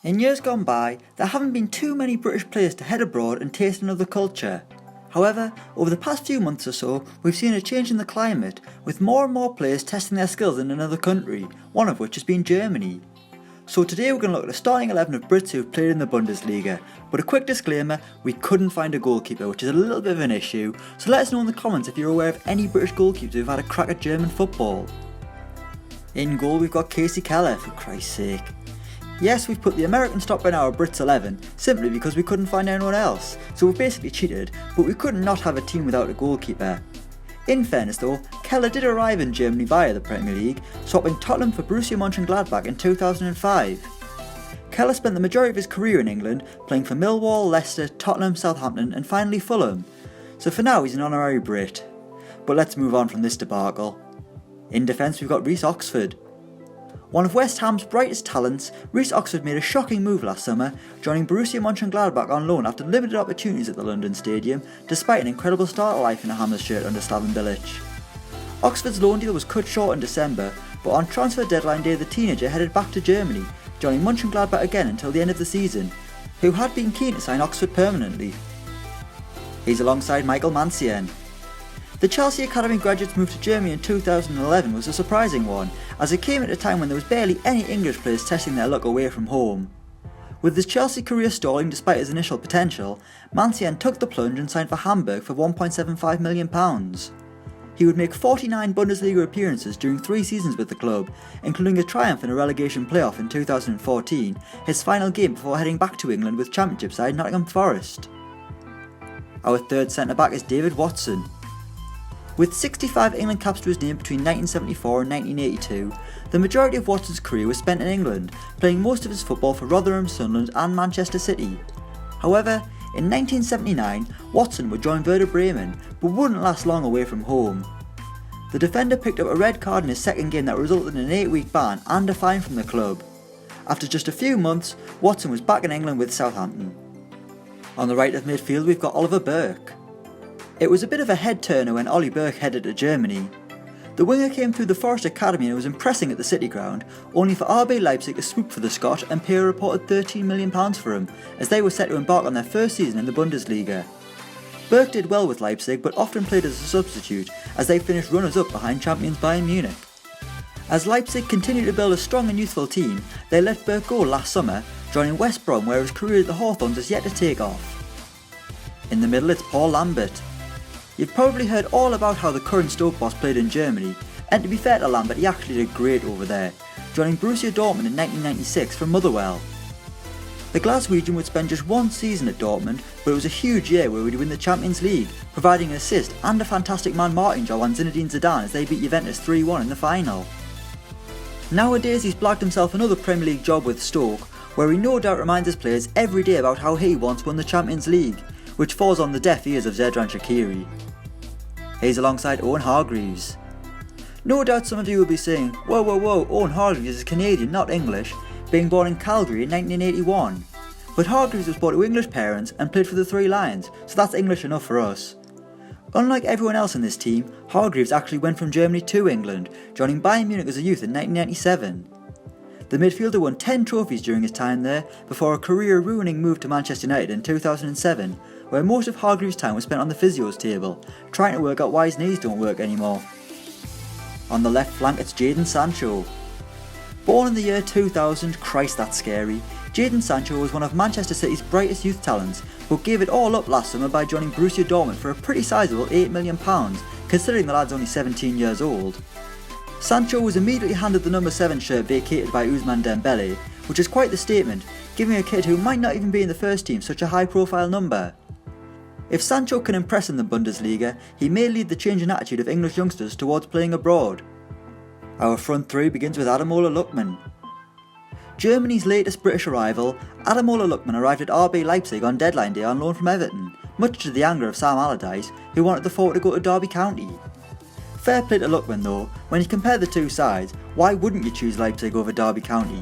In years gone by, there haven't been too many British players to head abroad and taste another culture. However, over the past few months or so, we've seen a change in the climate, with more and more players testing their skills in another country, one of which has been Germany. So today we're going to look at the starting 11 of Brits who've played in the Bundesliga, but a quick disclaimer, we couldn't find a goalkeeper, which is a little bit of an issue, so let us know in the comments if you're aware of any British goalkeepers who've had a crack at German football. In goal we've got Kasey Keller, for Christ's sake. Yes, we've put the American stopper in our Brits 11, simply because we couldn't find anyone else, so we've basically cheated, but we could not have a team without a goalkeeper. In fairness though, Keller did arrive in Germany via the Premier League, swapping Tottenham for Borussia Mönchengladbach in 2005. Keller spent the majority of his career in England, playing for Millwall, Leicester, Tottenham, Southampton and finally Fulham, so for now he's an honorary Brit. But let's move on from this debacle. In defence we've got Reece Oxford. One of West Ham's brightest talents, Reece Oxford made a shocking move last summer, joining Borussia Mönchengladbach on loan after limited opportunities at the London Stadium, despite an incredible start of life in a Hammers shirt under Slaven Bilic. Oxford's loan deal was cut short in December, but on transfer deadline day the teenager headed back to Germany, joining Mönchengladbach again until the end of the season, who had been keen to sign Oxford permanently. He's alongside Michael Mancienne. The Chelsea Academy graduate's move to Germany in 2011 was a surprising one, as it came at a time when there was barely any English players testing their luck away from home. With his Chelsea career stalling despite his initial potential, Mancienne took the plunge and signed for Hamburg for £1.75 million. He would make 49 Bundesliga appearances during 3 seasons with the club, including a triumph in a relegation playoff in 2014, his final game before heading back to England with Championship side Nottingham Forest. Our third centre-back is David Watson. With 65 England caps to his name between 1974 and 1982, the majority of Watson's career was spent in England, playing most of his football for Rotherham, Sunderland and Manchester City. However, in 1979, Watson would join Werder Bremen, but wouldn't last long away from home. The defender picked up a red card in his second game that resulted in an 8-week ban and a fine from the club. After just a few months, Watson was back in England with Southampton. On the right of midfield we've got Oliver Burke. It was a bit of a head turner when Ollie Burke headed to Germany. The winger came through the Forest Academy and was impressing at the City Ground, only for RB Leipzig to swoop for the Scot and pay a reported £13 million for him, as they were set to embark on their first season in the Bundesliga. Burke did well with Leipzig but often played as a substitute, as they finished runners-up behind champions Bayern Munich. As Leipzig continued to build a strong and youthful team, they let Burke go last summer, joining West Brom where his career at the Hawthorns is yet to take off. In the middle it's Paul Lambert. You've probably heard all about how the current Stoke boss played in Germany, and to be fair to Lambert, he actually did great over there, joining Borussia Dortmund in 1996 from Motherwell. The Glaswegian would spend just 1 season at Dortmund, but it was a huge year where we'd win the Champions League, providing an assist and a fantastic man-marking job on Zinedine Zidane as they beat Juventus 3-1 in the final. Nowadays he's blagged himself another Premier League job with Stoke, where he no doubt reminds his players every day about how he once won the Champions League, which falls on the deaf ears of Xherdan Shaqiri. He's alongside Owen Hargreaves. No doubt some of you will be saying, whoa, Owen Hargreaves is Canadian, not English, being born in Calgary in 1981. But Hargreaves was born to English parents and played for the Three Lions, so that's English enough for us. Unlike everyone else in this team, Hargreaves actually went from Germany to England, joining Bayern Munich as a youth in 1997. The midfielder won 10 trophies during his time there, before a career-ruining move to Manchester United in 2007, where most of Hargreaves' time was spent on the physio's table, trying to work out why his knees don't work anymore. On the left flank it's Jadon Sancho. Born in the year 2000, Christ that's scary, Jadon Sancho was one of Manchester City's brightest youth talents, but gave it all up last summer by joining Borussia Dortmund for a pretty sizable £8 million, considering the lad's only 17 years old. Sancho was immediately handed the number 7 shirt vacated by Ousmane Dembele, which is quite the statement, giving a kid who might not even be in the first team such a high profile number. If Sancho can impress in the Bundesliga, he may lead the change in attitude of English youngsters towards playing abroad. Our front three begins with Ademola Lookman. Germany's latest British arrival, Ademola Lookman arrived at RB Leipzig on deadline day on loan from Everton, much to the anger of Sam Allardyce, who wanted the forward to go to Derby County. Fair play to Lookman though, when you compare the two sides, why wouldn't you choose Leipzig over Derby County?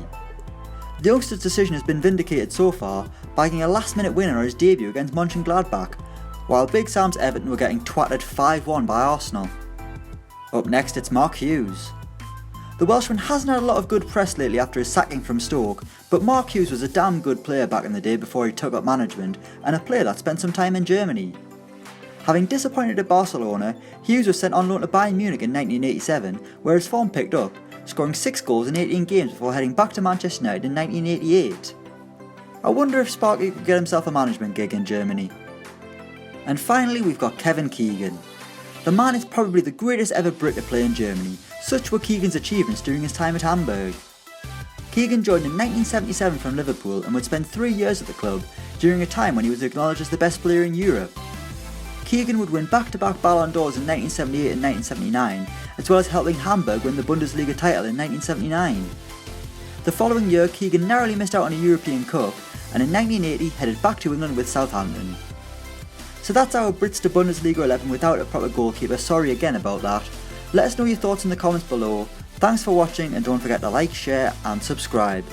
The youngster's decision has been vindicated so far, bagging a last-minute winner on his debut against Mönchengladbach, while Big Sam's Everton were getting twatted 5-1 by Arsenal. Up next it's Mark Hughes. The Welshman hasn't had a lot of good press lately after his sacking from Stoke, but Mark Hughes was a damn good player back in the day before he took up management, and a player that spent some time in Germany. Having disappointed at Barcelona, Hughes was sent on loan to Bayern Munich in 1987, where his form picked up, scoring 6 goals in 18 games before heading back to Manchester United in 1988. I wonder if Sparky could get himself a management gig in Germany. And finally we've got Kevin Keegan. The man is probably the greatest ever Brit to play in Germany. Such were Keegan's achievements during his time at Hamburg. Keegan joined in 1977 from Liverpool and would spend 3 years at the club during a time when he was acknowledged as the best player in Europe. Keegan would win back-to-back Ballon d'Ors in 1978 and 1979, as well as helping Hamburg win the Bundesliga title in 1979. The following year, Keegan narrowly missed out on a European Cup, and in 1980 headed back to England with Southampton. So that's our Brits to Bundesliga 11 without a proper goalkeeper, sorry again about that. Let us know your thoughts in the comments below. Thanks for watching and don't forget to like, share and subscribe.